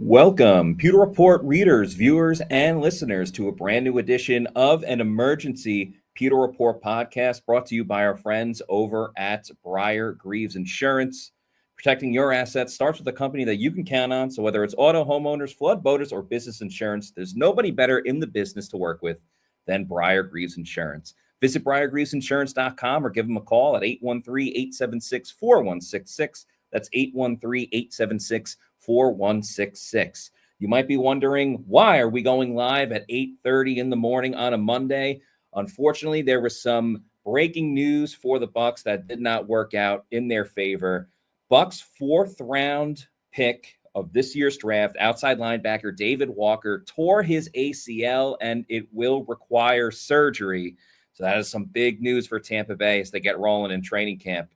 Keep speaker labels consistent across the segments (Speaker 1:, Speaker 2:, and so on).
Speaker 1: Welcome, Pewter Report readers, viewers, and listeners to a brand new edition of an emergency Pewter Report podcast brought to you by our friends over at Briar Greaves Insurance. Protecting your assets starts with a company that you can count on. So whether it's auto, homeowners, flood, boaters, or business insurance, there's nobody better in the business to work with than Briar Greaves Insurance. Visit briargreavesinsurance.com or give them a call at 813-876-4166. That's 813-876-4166. You might be wondering, why are we going live at 8:30 in the morning on a Monday? Unfortunately, there was some breaking news for the Bucs that did not work out in their favor. Bucs' fourth round pick of this year's draft, outside linebacker David Walker, tore his ACL and it will require surgery. So that is some big news for Tampa Bay as they get rolling in training camp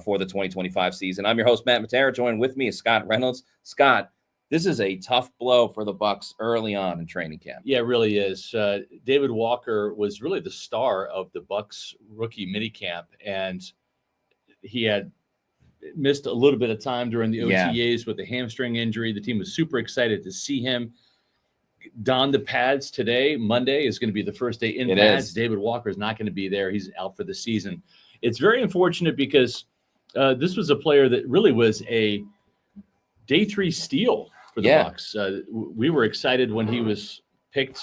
Speaker 1: for the 2025 season. I'm your host, Matt Matera. Joined with me is Scott Reynolds. Scott, this is a tough blow for the Bucs early on in training camp.
Speaker 2: Yeah, it really is. David Walker was really the star of the Bucs rookie minicamp, and he had missed a little bit of time during the OTAs with a hamstring injury. The team was super excited to see him don the pads today. Monday is going to be the first day in pads. David Walker is not going to be there. He's out for the season. It's very unfortunate because this was a player that really was a day three steal for the Bucs. We were excited when he was picked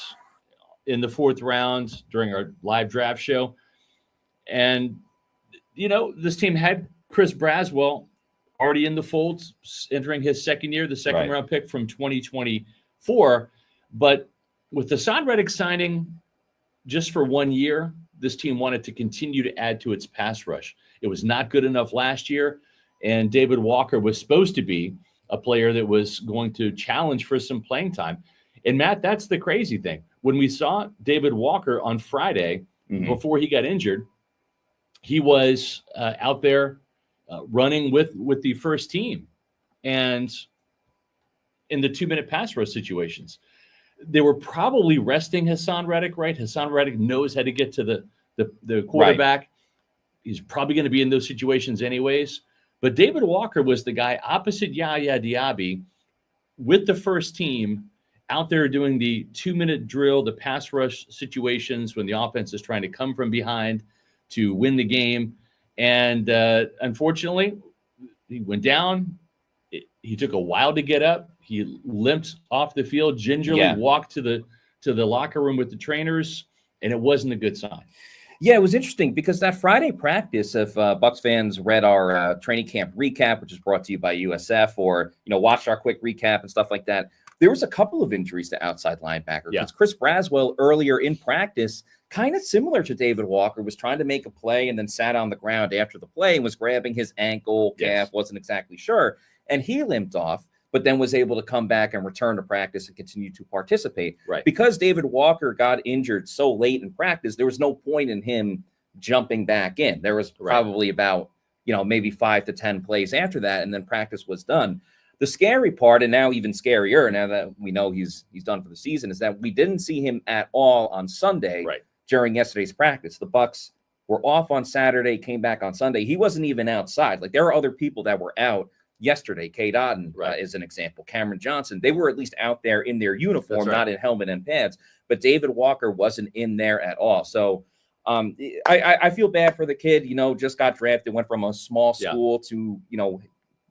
Speaker 2: in the fourth round during our live draft show. And, you know, this team had Chris Braswell already in the fold, entering his second year, the second round pick from 2024. But with the Hassan Reddick signing just for 1 year, this team wanted to continue to add to its pass rush. It was not good enough last year, and David Walker was supposed to be a player that was going to challenge for some playing time. And, Matt, that's the crazy thing. When we saw David Walker on Friday, before he got injured, he was out there running with the first team. And in the 2-minute pass rush situations, they were probably resting Hassan Reddick, right? Hassan Reddick knows how to get to the quarterback. Right. He's probably going to be in those situations anyways. But David Walker was the guy opposite Yaya Diaby with the first team out there doing the 2-minute drill, the pass rush situations when the offense is trying to come from behind to win the game. And unfortunately, he went down. He took a while to get up. He limped off the field, gingerly walked to the locker room with the trainers, and it wasn't a good sign.
Speaker 1: Yeah, it was interesting because that Friday practice, if Bucs fans read our training camp recap, which is brought to you by USF, or watched our quick recap and stuff like that, there was a couple of injuries to outside linebacker. Because Chris Braswell earlier in practice, kind of similar to David Walker, was trying to make a play and then sat on the ground after the play and was grabbing his ankle, calf, wasn't exactly sure, and he limped off, but then was able to come back and return to practice and continue to participate.
Speaker 2: Right.
Speaker 1: Because David Walker got injured so late in practice, there was no point in him jumping back in. There was probably about, maybe 5 to 10 plays after that, and then practice was done. The scary part, and now even scarier, now that we know he's done for the season, is that we didn't see him at all on Sunday during yesterday's practice. The Bucs were off on Saturday, came back on Sunday. He wasn't even outside. Like, there are other people that were out yesterday. K. Dodden is an example. Cameron Johnson, they were at least out there in their uniform, not in helmet and pads. But David Walker wasn't in there at all. So I feel bad for the kid. Just got drafted, went from a small school to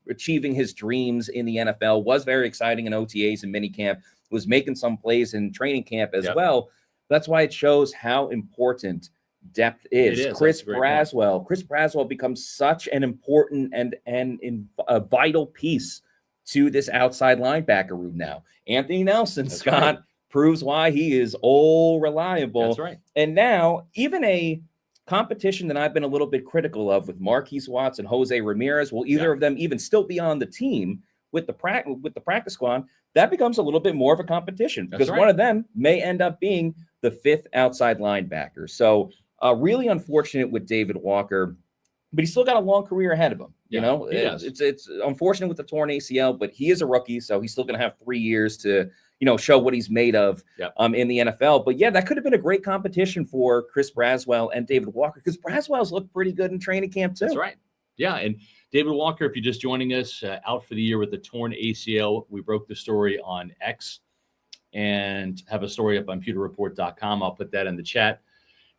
Speaker 1: achieving his dreams in the NFL. Was very exciting in OTAs and minicamp. Was making some plays in training camp as well. That's why it shows how important depth is. Chris Braswell becomes such an important and a vital piece to this outside linebacker room now. Anthony Nelson, Scott, proves why he is all reliable.
Speaker 2: That's right.
Speaker 1: And now even a competition that I've been a little bit critical of with Marquise Watts and Jose Ramirez, will either of them even still be on the team with the practice squad? That becomes a little bit more of a competition because one of them may end up being the 5th outside linebacker. So really unfortunate with David Walker, but he's still got a long career ahead of him. It's unfortunate with the torn ACL, but he is a rookie, so he's still going to have 3 years to show what he's made of in the NFL. But that could have been a great competition for Chris Braswell and David Walker, because Braswell's looked pretty good in training camp too.
Speaker 2: That's right. Yeah, and David Walker, if you're just joining us, out for the year with a torn ACL. We broke the story on X and have a story up on pewterreport.com. I'll put that in the chat.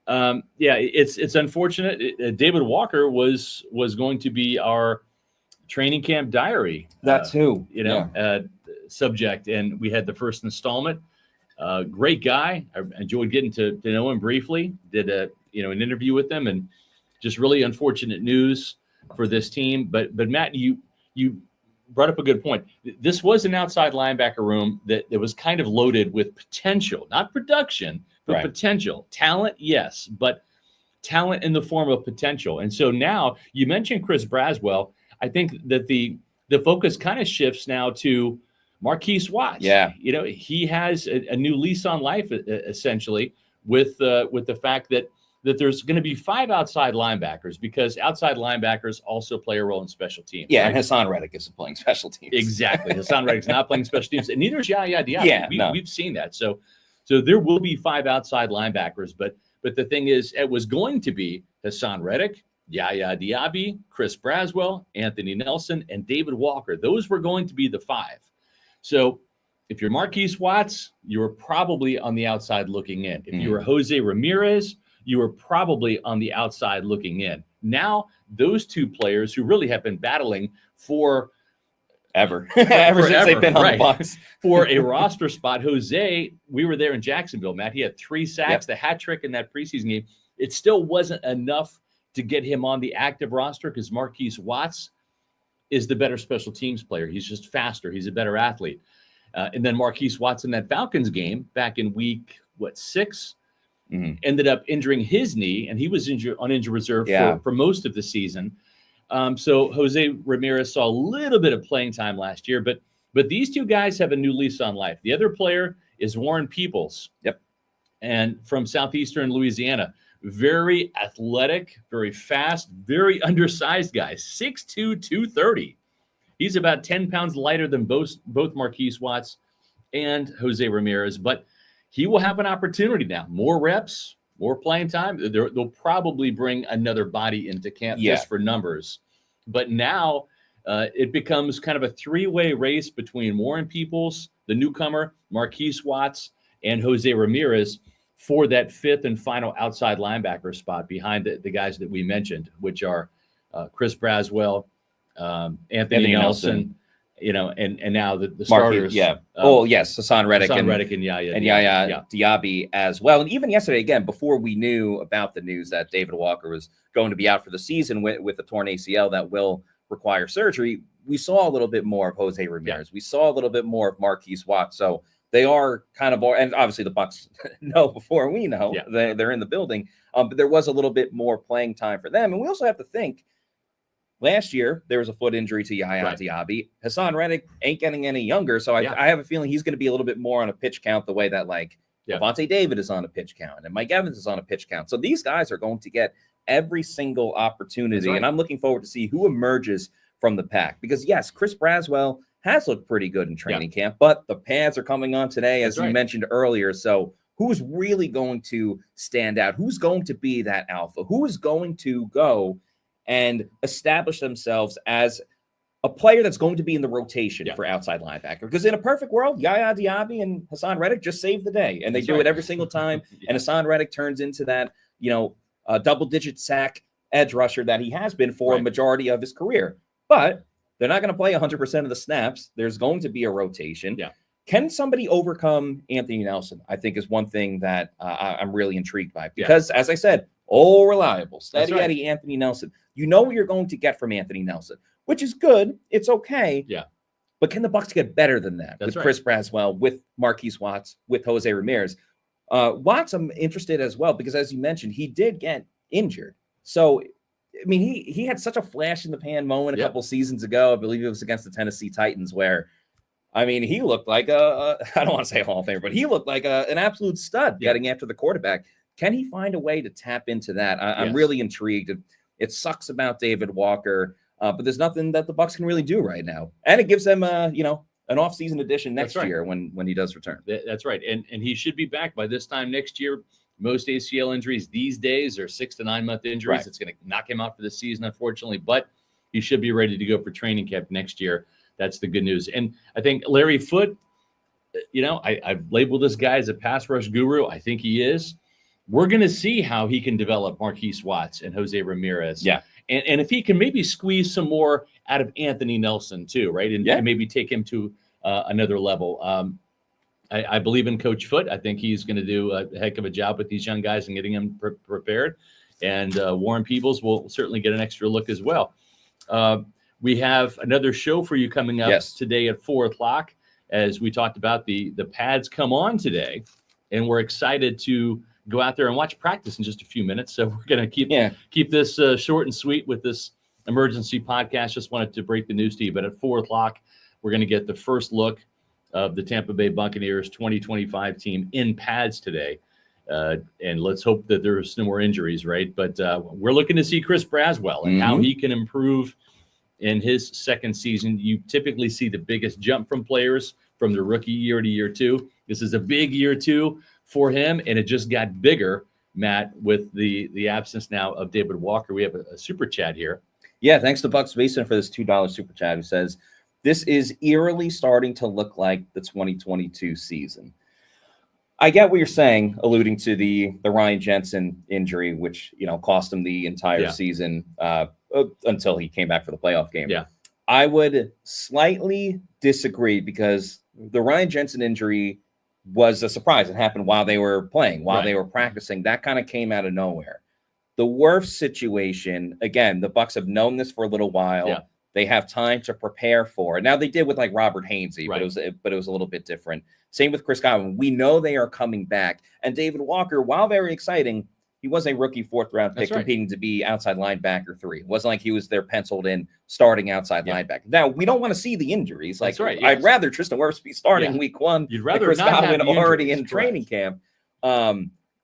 Speaker 2: It's unfortunate. David Walker was going to be our training camp diary.
Speaker 1: That's
Speaker 2: subject. And we had the first installment. Great guy. I enjoyed getting to know him briefly. Did an interview with him, and just really unfortunate news for this team. But Matt, you brought up a good point. This was an outside linebacker room that was kind of loaded with potential, not production, but potential. Talent, yes, but talent in the form of potential. And so now you mentioned Chris Braswell. I think that the focus kind of shifts now to Marquise Watts.
Speaker 1: Yeah.
Speaker 2: He has a new lease on life, essentially, with the fact that there's going to be 5 outside linebackers, because outside linebackers also play a role in special teams.
Speaker 1: Yeah, right? And Hassan Reddick isn't playing special teams.
Speaker 2: Exactly. Hassan Reddick's not playing special teams, and neither is Yaya Diaby. We've seen that. So there will be 5 outside linebackers, but the thing is, it was going to be Hassan Reddick, Yaya Diaby, Chris Braswell, Anthony Nelson, and David Walker. Those were going to be the 5. So if you're Marquise Watts, you were probably on the outside looking in. If you were Jose Ramirez, you were probably on the outside looking in. Now, those 2 players who really have been battling for
Speaker 1: ever since they've been on the Bucs
Speaker 2: for a roster spot. Jose, we were there in Jacksonville, Matt. He had 3 sacks, the hat trick in that preseason game. It still wasn't enough to get him on the active roster, because Marquise Watts is the better special teams player. He's just faster. He's a better athlete. And then Marquise Watts in that Falcons game back in week 6, ended up injuring his knee, and he was on injured reserve for most of the season. So Jose Ramirez saw a little bit of playing time last year, but these 2 guys have a new lease on life. The other player is Warren Peoples.
Speaker 1: Yep.
Speaker 2: And from Southeastern Louisiana. Very athletic, very fast, very undersized guy. 6'2", 230. He's about 10 pounds lighter than both Marquise Watts and Jose Ramirez, but he will have an opportunity now. More reps, more playing time. They'll probably bring another body into camp just for numbers. But now it becomes kind of a 3-way race between Warren Peoples, the newcomer, Marquise Watts, and Jose Ramirez for that 5th and final outside linebacker spot behind the guys that we mentioned, which are Chris Braswell, Anthony Nelson, and now the starters.
Speaker 1: Hassan Reddick
Speaker 2: and
Speaker 1: Yaya Diaby as well. And even yesterday, again, before we knew about the news that David Walker was going to be out for the season with a torn ACL that will require surgery, we saw a little bit more of Jose Ramirez. We saw a little bit more of Marquise Watts. So they are kind of, and obviously the Bucs know before we know they're in the building. But there was a little bit more playing time for them. And we also have to think, last year there was a foot injury to Yaya Diaby. Hassan Reddick ain't getting any younger, so I have a feeling he's going to be a little bit more on a pitch count, the way that Avonte David is on a pitch count and Mike Evans is on a pitch count. So these guys are going to get every single opportunity, and I'm looking forward to see who emerges from the pack. Because yes, Chris Braswell has looked pretty good in training camp, but the pads are coming on today, as you mentioned earlier. So who's really going to stand out? Who's going to be that alpha? Who is going to go and establish themselves as a player that's going to be in the rotation for outside linebacker? Because in a perfect world, Yaya Diaby and Hassan Reddick just save the day, and they do it every single time. And Hassan Reddick turns into that, double-digit sack edge rusher that he has been for a majority of his career. But they're not going to play 100% of the snaps. There's going to be a rotation. Yeah. Can somebody overcome Anthony Nelson? I think is one thing that I'm really intrigued by. Because, as I said, reliable, steady Eddie Anthony Nelson. You know what you're going to get from Anthony Nelson, which is good. It's okay. Yeah. But can the Bucs get better than that with Chris Braswell, with Marquise Watts, with Jose Ramirez? Watts, I'm interested as well, because as you mentioned, he did get injured. So, I mean, he had such a flash in the pan moment a couple seasons ago. I believe it was against the Tennessee Titans, where, I mean, he looked like I don't want to say Hall of Famer, but he looked like an absolute stud getting after the quarterback. Can he find a way to tap into that? I'm really intrigued. It sucks about David Walker, but there's nothing that the Bucs can really do right now. And it gives them, an offseason addition next year when he does return.
Speaker 2: That's right. And he should be back by this time next year. Most ACL injuries these days are 6 to 9 month injuries. It's going to knock him out for the season, unfortunately. But he should be ready to go for training camp next year. That's the good news. And I think Larry Foote, I've labeled this guy as a pass rush guru. I think he is. We're going to see how he can develop Marquise Watts and Jose Ramirez.
Speaker 1: Yeah.
Speaker 2: And if he can maybe squeeze some more out of Anthony Nelson too, right? And maybe take him to another level. I believe in Coach Foote. I think he's going to do a heck of a job with these young guys and getting them prepared. And Warren Peebles will certainly get an extra look as well. We have another show for you coming up today at 4:00. As we talked about, the pads come on today, and we're excited to go out there and watch practice in just a few minutes. So we're going to keep this short and sweet with this emergency podcast. Just wanted to break the news to you. But at 4:00, we're going to get the first look of the Tampa Bay Buccaneers 2025 team in pads today. And let's hope that there's no more injuries, right? But we're looking to see Chris Braswell and how he can improve in his second season. You typically see the biggest jump from players from the rookie year to year two. This is a big year two for him, and it just got bigger, Matt, with the absence now of David Walker. We have a super chat here.
Speaker 1: Yeah, thanks to Bucs Basin for this $2 super chat, who says, this is eerily starting to look like the 2022 season. I get what you're saying, alluding to the Ryan Jensen injury, which, cost him the entire season until he came back for the playoff game.
Speaker 2: Yeah.
Speaker 1: I would slightly disagree because the Ryan Jensen injury was a surprise. It happened while they were playing, while they were practicing. That kind of came out of nowhere. The Wirfs situation, again, the Bucs have known this for a little while.
Speaker 2: Yeah.
Speaker 1: They have time to prepare for it. Now they did with like Robert Hainsey, but it was a little bit different. Same with Chris Godwin. We know they are coming back. And David Walker, while very exciting, he was a rookie 4th-round pick competing to be outside linebacker 3. It wasn't like he was there penciled in starting outside linebacker. Now, we don't want to see the injuries. Like, I'd rather Tristan Wirfs be starting week 1
Speaker 2: You'd rather
Speaker 1: Chris
Speaker 2: not
Speaker 1: Godwin
Speaker 2: have the
Speaker 1: already
Speaker 2: injuries.
Speaker 1: in training camp.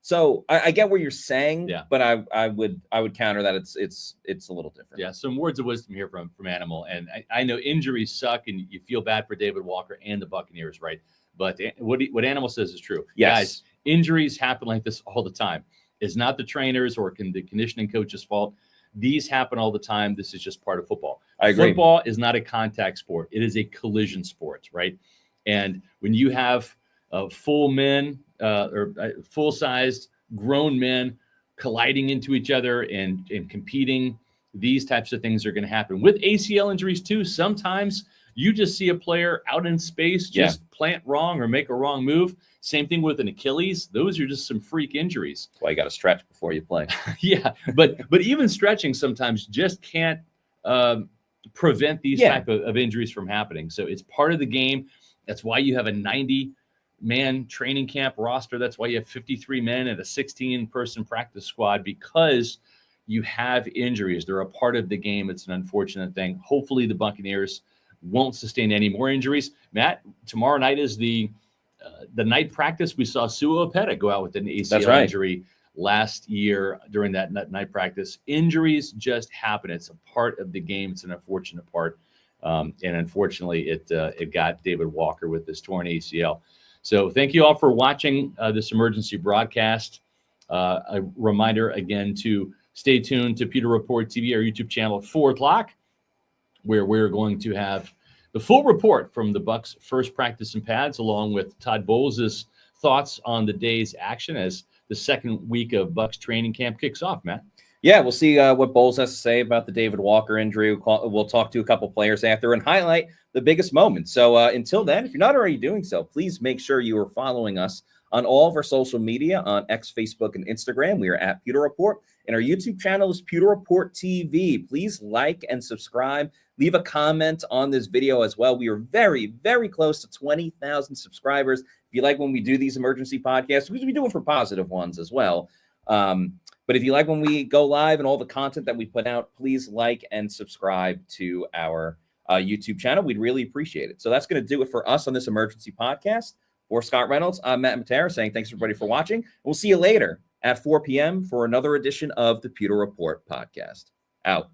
Speaker 1: So I get what you're saying, but I would counter that it's a little different.
Speaker 2: Yeah, some words of wisdom here from Animal. And I know injuries suck, and you feel bad for David Walker and the Buccaneers, right? But what Animal says is true.
Speaker 1: Yes.
Speaker 2: Guys, injuries happen like this all the time. It's not the trainers or the conditioning coach's fault. These happen all the time. This is just part of football.
Speaker 1: I agree.
Speaker 2: Football is not a contact sport. It is a collision sport, right? And when you have full men or full-sized grown men colliding into each other and competing, these types of things are going to happen. With ACL injuries too, sometimes you just see a player out in space just plant wrong or make a wrong move. Same thing with an Achilles. Those are just some freak injuries.
Speaker 1: That's why you got to stretch before you play.
Speaker 2: But even stretching sometimes just can't prevent these type of injuries from happening. So it's part of the game. That's why you have a 90-man training camp roster. That's why you have 53 men and a 16-person practice squad, because you have injuries. They're a part of the game. It's an unfortunate thing. Hopefully the Buccaneers won't sustain any more injuries. Matt, tomorrow night is the night practice. We saw Sua Opeta go out with an ACL injury last year during that night practice. Injuries just happen. It's a part of the game. It's an unfortunate part. And unfortunately, it got David Walker with this torn ACL. So thank you all for watching this emergency broadcast. A reminder again to stay tuned to Pewter Report TV, our YouTube channel at 4:00, where we're going to have the full report from the Bucs' first practice in pads, along with Todd Bowles' thoughts on the day's action as the second week of Bucs training camp kicks off, Matt.
Speaker 1: Yeah, we'll see what Bowles has to say about the David Walker injury. We'll talk to a couple players after and highlight the biggest moments. So until then, if you're not already doing so, please make sure you are following us on all of our social media on X, Facebook, and Instagram. We are at Pewter Report, and our YouTube channel is Pewter Report TV. Please like and subscribe. Leave a comment on this video as well. We are very, very close to 20,000 subscribers. If you like when we do these emergency podcasts, we do it for positive ones as well. But if you like when we go live and all the content that we put out, please like and subscribe to our YouTube channel. We'd really appreciate it. So that's going to do it for us on this emergency podcast. For Scott Reynolds, I'm Matt Matera saying thanks everybody for watching. We'll see you later at 4 p.m. for another edition of the Pewter Report podcast. Out.